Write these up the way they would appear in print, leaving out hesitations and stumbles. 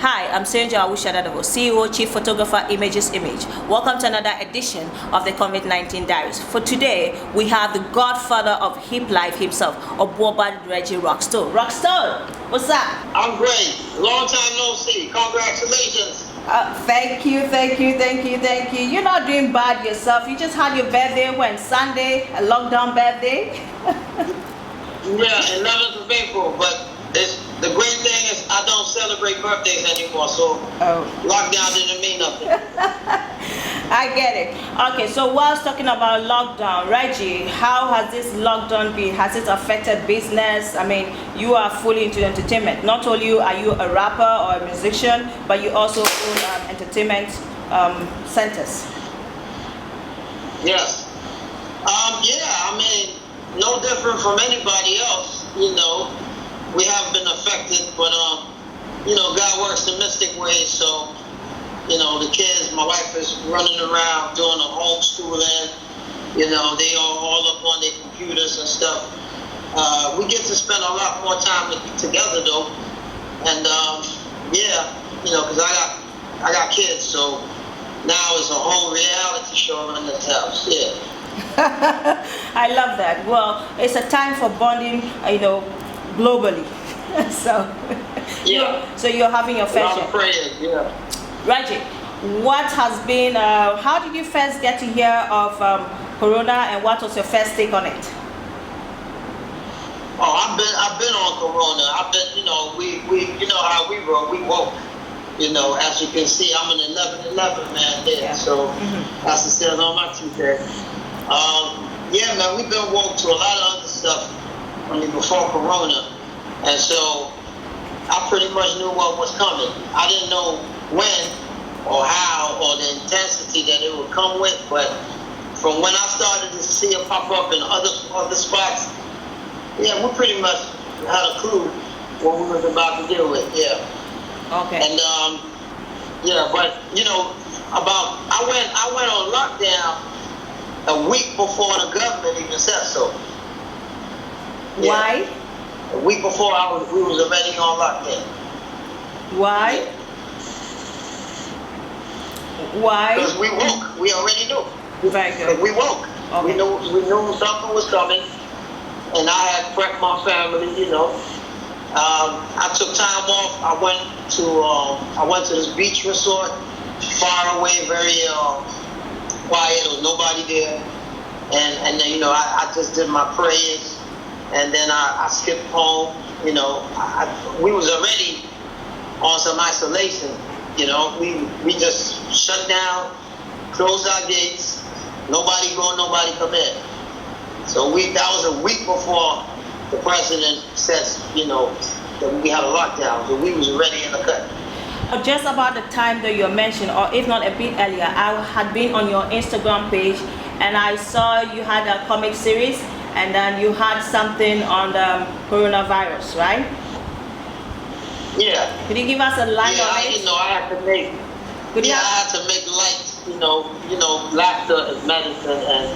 Hi, I'm Senja Awushadadavo, CEO, Chief Photographer, Image. Welcome to another edition of the Covid19 Diaries. For today, we have the godfather of hip life himself, Obuoba Reggie Rockstone. Rockstone, what's up? I'm great. Long time no see. Congratulations. Thank you. You're not doing bad yourself. You just had your birthday when Sunday, a lockdown birthday. Yeah, 11th of April, but the great thing is I don't celebrate birthdays anymore, so lockdown didn't mean nothing. I get it. Okay, so whilst talking about lockdown, Reggie, how has this lockdown been? Has it affected business? I mean, you are fully into entertainment. Not only are you a rapper or a musician, but you also own entertainment centers. Yes. Yeah, I mean, no different from anybody else, We have been affected, but, God works in mystic ways, so, the kids, my wife is running around doing a homeschooling, they are all up on their computers and stuff. We get to spend a lot more time together, though, and, because I got kids, so now it's a whole reality show in this house, yeah. I love that. Well, it's a time for bonding, globally. So, yeah. So you're having your fair share. Prayers, yeah. Reggie, what has been? How did you first get to hear of Corona, and what was your first take on it? Oh, I've been on Corona. I've been, we how we roll. We woke. As you can see, I'm an 11/11 man there. Yeah. So that's the says on my T-shirt. Yeah, man, we've been woke to a lot of other stuff. Before Corona, and so I pretty much knew what was coming. I didn't know when or how or the intensity that it would come with, but from when I started to see it pop up in other spots, yeah, we pretty much had a clue what we was about to deal with. Yeah. Okay. And yeah, but I went on lockdown a week before the government even said so. Yeah. Why? A week before we was already on lockdown. Why? Yeah. Why? Because we woke. We already knew. Very good. We woke. Okay. We knew something was coming, and I had prepped my family. I took time off. I went to this beach resort, far away, very quiet. There was nobody there, and then I just did my prayers. And then I skipped home. We was already on some isolation. We just shut down, closed our gates. Nobody go, nobody come in. So that was a week before the president says, that we had a lockdown. So we was already in the cut. Just about the time that you mentioned, or if not a bit earlier, I had been on your Instagram page, and I saw you had a comic series. And then you had something on the coronavirus, right? Yeah. Could you give us a line on it? I had to make. I had to make light. Laughter is medicine, and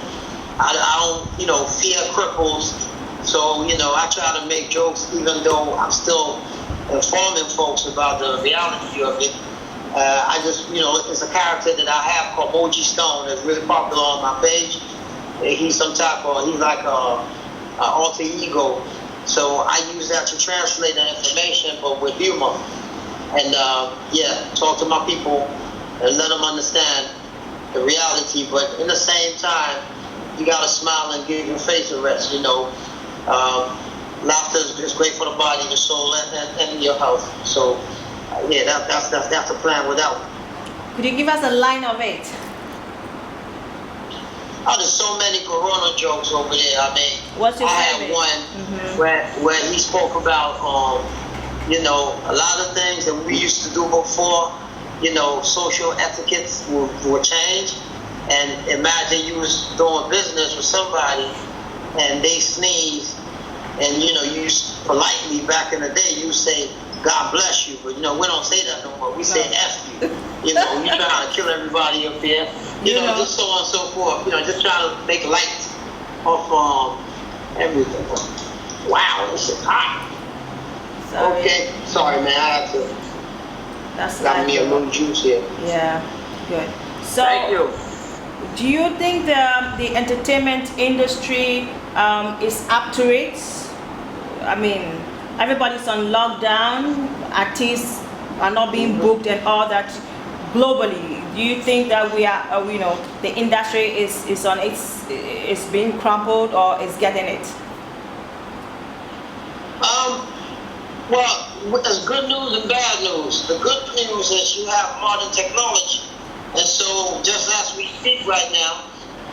I don't, fear cripples. So I try to make jokes, even though I'm still informing folks about the reality of it. I just, it's a character that I have called Moji Stone. It's really popular on my page. He's he's like a alter ego. So I use that to translate the information, but with humor. And talk to my people and let them understand the reality. But in the same time, you got to smile and give your face a rest, Laughter is great for the body, the soul, and your health. So, that's the plan with that one. Could you give us a line of it? Oh, there's so many Corona jokes over there. I mean, what's your favorite? I had one where he spoke about, a lot of things that we used to do before, social etiquettes will change. And imagine you was doing business with somebody and they sneeze, and, you politely back in the day, you say, God bless you. But, we don't say that no more. We say F you. You trying to kill everybody up there. Just so on and so forth. Just trying to make light of everything. Wow, this is hot. Sorry. Okay, sorry, man. I had to. That's Got me a likable. little juice here. Yeah, good. So, Thank you. do you think the entertainment industry is up to it? I mean, everybody's on lockdown. Artists are not being booked and all that globally. Do you think that we are, the industry is on is being crumpled or is getting it? Well, there's good news and bad news. The good news is you have modern technology. And so just as we speak right now,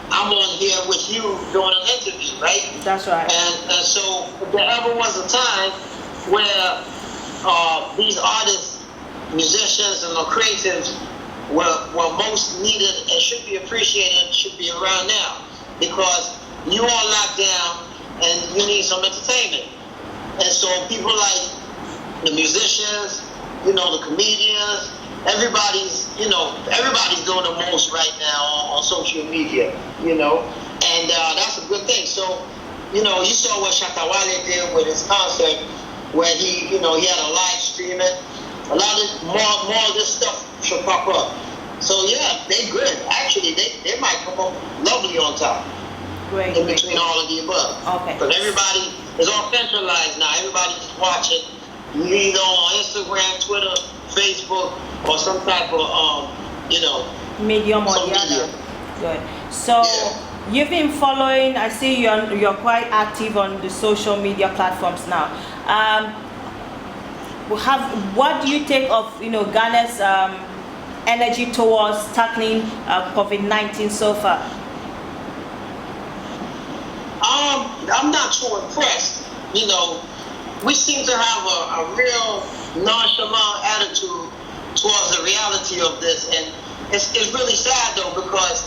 I'm on here with you doing an interview, right? That's right. And so if there ever was a time where these artists, musicians, and the creatives were most needed and should be appreciated, should be around now. Because you are locked down and you need some entertainment. And so people like the musicians, the comedians, everybody's doing the most right now on social media, and that's a good thing. So, you saw what Shakawale did with his concert, where he had a live streaming. A lot of more of this stuff should pop up. So yeah, they good. Actually, they might come up lovely on top. Great. In between all of the above. Okay. But everybody is all centralized now. Everybody's watching. Either on Instagram, Twitter, Facebook, or some type of medium or some the other. media. Good. So Yeah. you've been following. I see you're quite active on the social media platforms now. What do you take of Ghana's energy towards tackling COVID-19 so far? I'm not too impressed. We seem to have a real nonchalant attitude towards the reality of this, and it's really sad though, because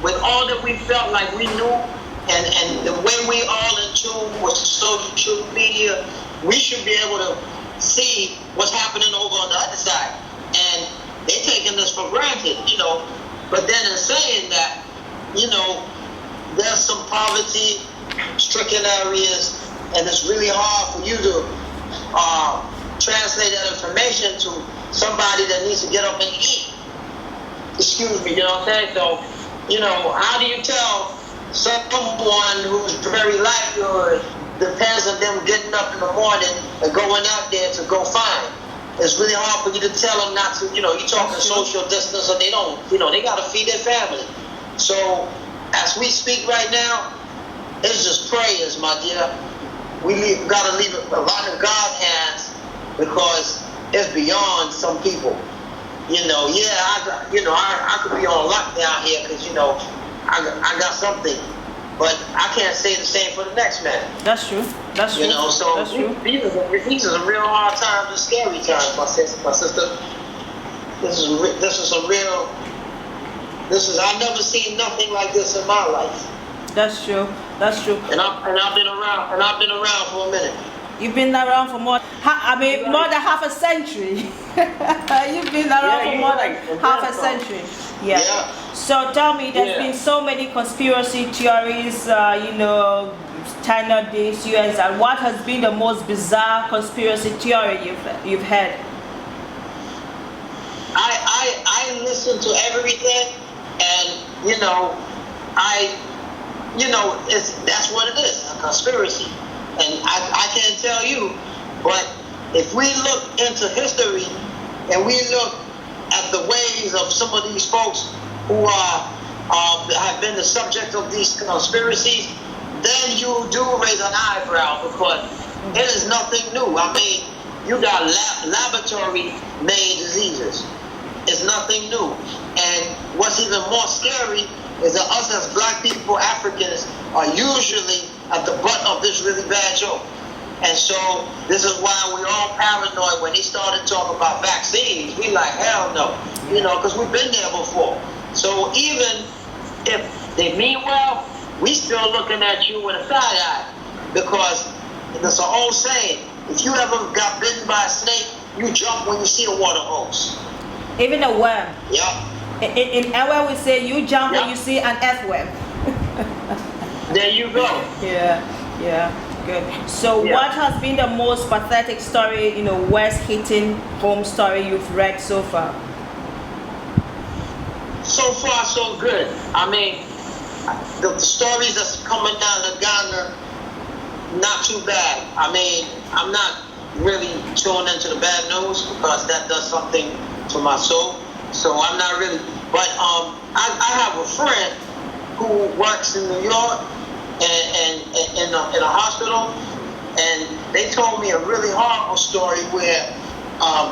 with all that we felt like we knew, and the way we all in tune with social media, we should be able to see what's happening over on the other side, and they're taking this for granted, But then in saying that, there's some poverty-stricken areas, and it's really hard for you to translate that information to somebody that needs to get up and eat. Excuse me, you know what I'm saying? So, how do you tell someone who's very livelihood depends on them getting up in the morning and going out there to go find? It's really hard for you to tell them not to, you're talking social distance, and they don't, they got to feed their family. So, as we speak right now, it's just prayers, my dear. We got to leave a lot in God's hands, because it's beyond some people. I could be on lockdown here because, I got something, but I can't say the same for the next man. That's true. That's true. So that's true. These are real hard times and scary times, my sister. I've never seen nothing like this in my life. That's true. That's true. And I've been around for a minute. You've been around for more than half a century. You've been around for more than half a century. Yeah. So tell me, there's been so many conspiracy theories, China this, US, and what has been the most bizarre conspiracy theory you've heard? I listen to everything, and that's what it is, a conspiracy. And I can't tell you, but if we look into history and we look at the ways of some of these folks who have been the subject of these conspiracies, then you do raise an eyebrow, because it is nothing new. I mean, you got laboratory-made diseases. It's nothing new. And what's even more scary is that us as black people, Africans, are usually at the butt of this really bad joke. And so this is why we're all paranoid when they started talking about vaccines. We like, hell no, because we've been there before. So even if they mean well, we still looking at you with a side eye, because there's an old saying: if you ever got bitten by a snake, you jump when you see a water hose. Even a worm. Yeah. In our we say you jump when you see an earthworm. There you go. Yeah. Good. So Yeah. what has been the most pathetic story, worst hitting home story you've read so far? So far, so good. I mean, the stories that's coming down to Ghana, not too bad. I mean, I'm not really tuned into the bad news because that does something to my soul. So I'm not really. But I have a friend who works in New York and in a hospital, and they told me a really horrible story where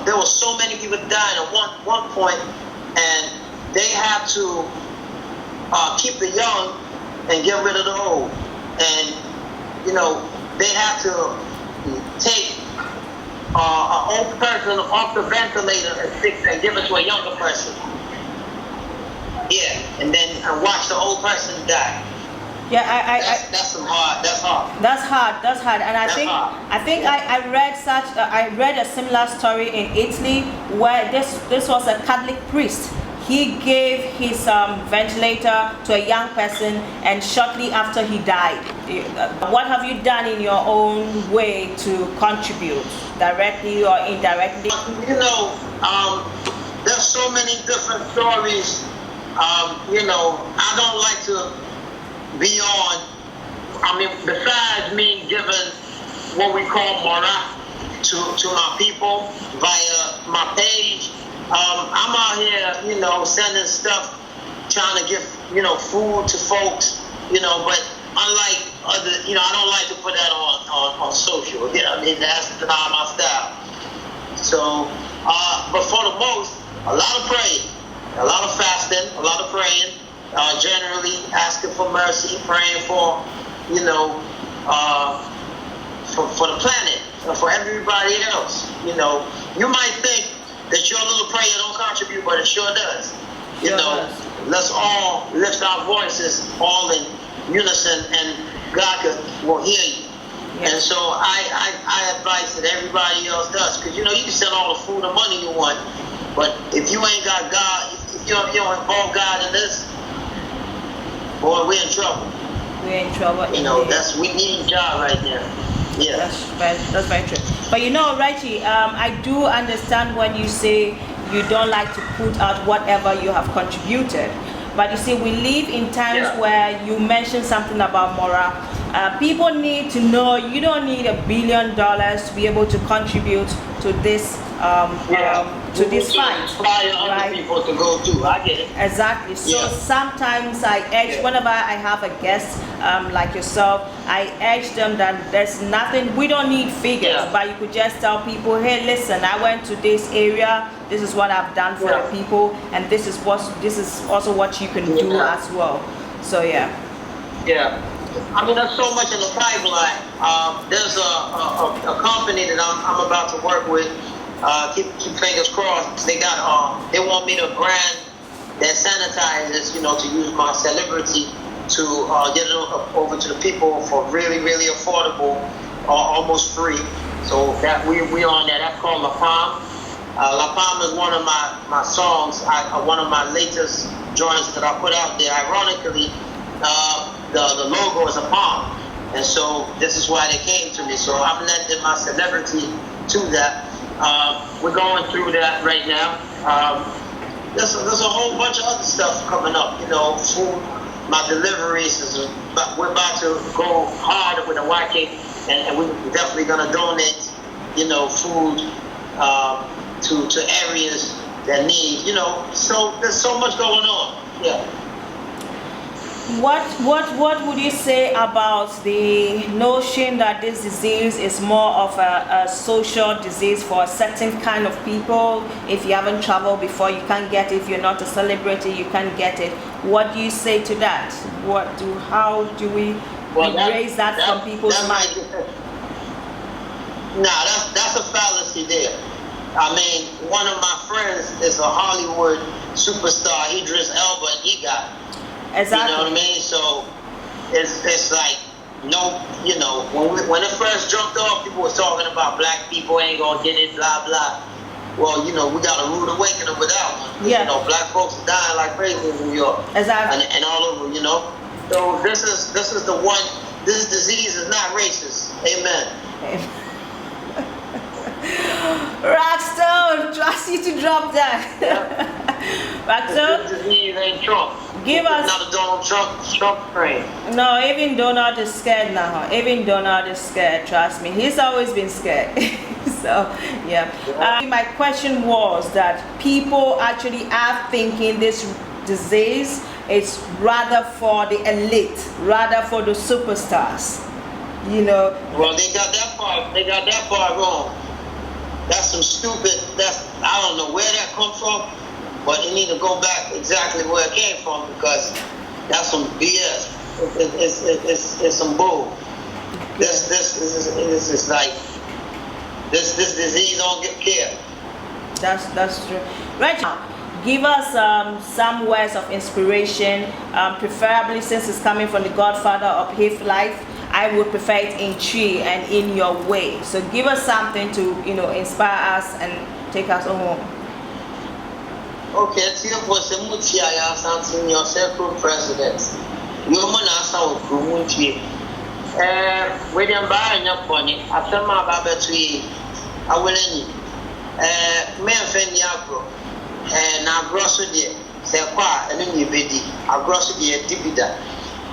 there were so many people dying at one point, and they had to keep the young and get rid of the old. And, they had to take an old person off the ventilator and give it to a younger person. Yeah, and then watch the old person die. Yeah, That's hard. That's hard. That's hard, and I read a similar story in Italy where this was a Catholic priest. He gave his ventilator to a young person, and shortly after he died. What have you done in your own way to contribute, directly or indirectly? There's so many different stories. I don't like to be on. I mean, besides me giving what we call mora to my people via my page, I'm out here, sending stuff, trying to give, food to folks, but unlike other, I don't like to put that on social. I mean, that's not my style. So, but for the most, a lot of praying, a lot of fasting, a lot of praying, generally asking for mercy, praying for, for the planet, for everybody else. You might think that your little prayer don't contribute, but it sure does. Let's all lift our voices all in unison, and God will hear you. Yeah. And so I advise that everybody else does, because you can send all the food and money you want, but if you ain't got God, if you don't involve God in this, boy, we're in trouble. We're in trouble. We need God right now. Yeah. That's very true. But Reggie, I do understand when you say you don't like to put out whatever you have contributed. But you see, we live in times where you mentioned something about Mora. People need to know you don't need $1 billion to be able to contribute to this this fight. Inspire other people to go too. I get it. Exactly. So sometimes I urge, whenever I have a guest like yourself, I urge them that there's nothing, we don't need figures, but you could just tell people, hey, listen, I went to this area, this is what I've done for the people, and this is also what you can do as well. So Yeah. I mean, there's so much in the pipeline. There's a company that I'm about to work with. Keep fingers crossed. They want me to brand their sanitizers, to use my celebrity to get it over to the people for really, really affordable, almost free. So that we on that. That's called La Palme. La Palme is one of my songs. One of my latest joints that I put out there. Ironically, the logo is a palm, and so this is why they came to me. So I'm lending my celebrity to that. We're going through that right now. There's a whole bunch of other stuff coming up. Food. My deliveries we're about to go hard with the YK, and we're definitely gonna donate, food to areas that need. So there's so much going on. Yeah. What would you say about the notion that this disease is more of a social disease for a certain kind of people? If you haven't traveled before, you can't get it. If you're not a celebrity, you can't get it. What do you say to that? How do we erase that from people's mind? That's a fallacy there. I mean, one of my friends is a Hollywood superstar, Idris Elba, and he got it. Exactly. You know what I mean? So it's like, when it first jumped off, people was talking about black people ain't gonna get it, blah blah. Well, we got a rude awakening with that one. Yeah. Black folks are dying like crazy in New York. Exactly. And all over, So this is the one this disease is not racist. Amen. Rockstone, trust you to drop that. Rockstone, This disease ain't Trump. give us. Not a Donald Trump strain. No, even Donald is scared now. Even Donald is scared. Trust me, he's always been scared. So yeah. My question was that people actually are thinking this disease is rather for the elite, rather for the superstars. You know. Well, they got that part. They got that part wrong. That's some stupid. I don't know where that come from, but you need to go back exactly where it came from because that's some BS. It's some bull. This is like this disease don't get care. That's true. Right now, give us some words of inspiration, preferably since it's coming from the Godfather of Hip Life. I would prefer it in Chi and in your way. So give us something to inspire us and take us home. Okay, so for Semutia, I have something your circle president. You man asa Kumunchi. William Barry Yaponi, after my Babatui, I will any. Men Fendi Agro, and Agrosso dear, say qua, and then you bedi, Agrosso dear, Dibida.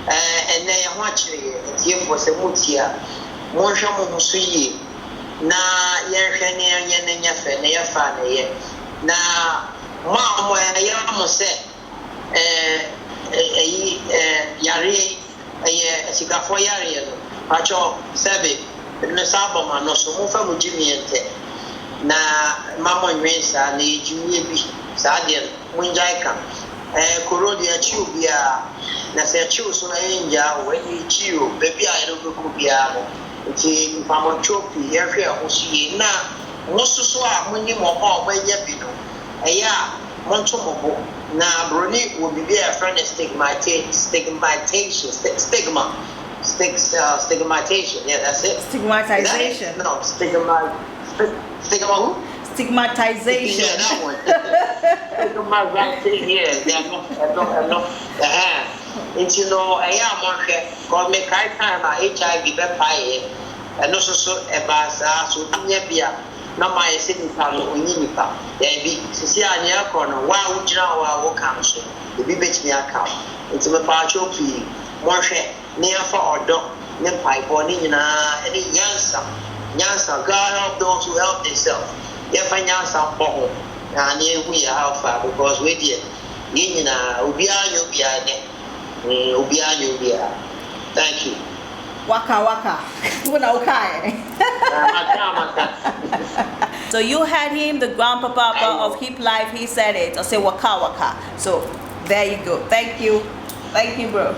And they are watching here for Semutia. Monshamu Musuyi. Na Yanshania Yananya Fenea Fane. Na Mamma Yamu said, Yari, a Sigafo Yari, Pacho, Sabi, Nasabama, no so mufa Mujimiente. Na Mamma Mesa, ni Jubi, Sadian, Munjaika, Korodia Chubia. Na se chuso na enja when you chiu baby I don't go biano nti mpamo chopi yehwe ahosie na wososo a munyi mo ho obanye bi no eya monto mobo na broni wo bibi a friend stigmatization, yeah, that's it. Stigmatization. No, stigma who? Stigmatization. Yeah, that one. Stigmatization, yeah, no. It's I am on God make time HIV be and also so a baza, so Bia, not my sitting panel, Unipa. There be Cecilia corner, why would you know our council? The Bibet me account. It's a partial fee, more share, near for or dog, near pipe or Nina, any Yansa, God help those who help themselves. If I Yansa for and here we are far because we did. Nina, Ubia, thank you. Waka. So you had him, the grandpapa of Hip Life. He said it. I say waka. So there you go. Thank you, bro.